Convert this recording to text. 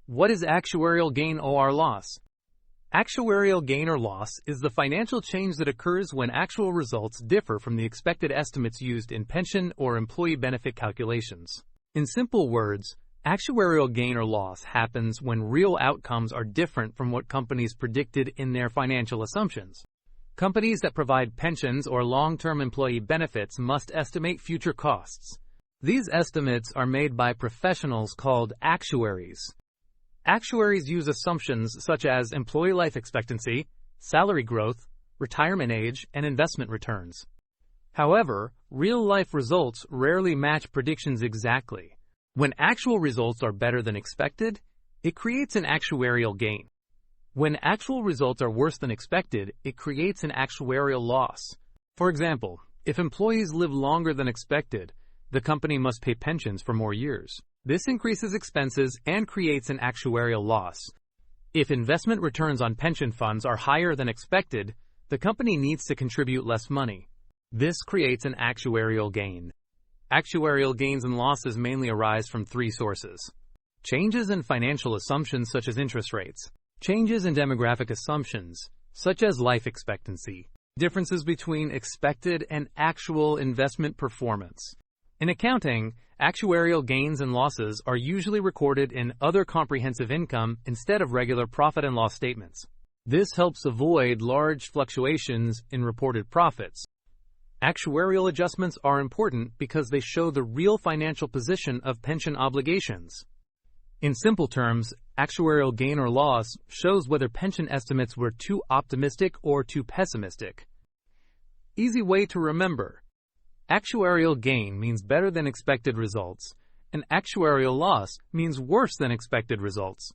What is actuarial gain or loss? Actuarial gain or loss is the financial change that occurs when actual results differ from the expected estimates used in pension or employee benefit calculations. In simple words, actuarial gain or loss happens when real outcomes are different from what companies predicted in their financial assumptions. Companies that provide pensions or long-term employee benefits must estimate future costs. These estimates are made by professionals called actuaries. Actuaries use assumptions such as employee life expectancy, salary growth, retirement age, and investment returns. However, real-life results rarely match predictions exactly. When actual results are better than expected, it creates an actuarial gain. When actual results are worse than expected, it creates an actuarial loss. For example, if employees live longer than expected, the company must pay pensions for more years. This increases expenses and creates an actuarial loss. If investment returns on pension funds are higher than expected, the company needs to contribute less money. This creates an actuarial gain. Actuarial gains and losses mainly arise from three sources: changes in financial assumptions such as interest rates, changes in demographic assumptions such as life expectancy, differences between expected and actual investment performance. In accounting, actuarial gains and losses are usually recorded in other comprehensive income instead of regular profit and loss statements. This helps avoid large fluctuations in reported profits. Actuarial adjustments are important because they show the real financial position of pension obligations. In simple terms, actuarial gain or loss shows whether pension estimates were too optimistic or too pessimistic. Easy way to remember: actuarial gain means better than expected results, and actuarial loss means worse than expected results.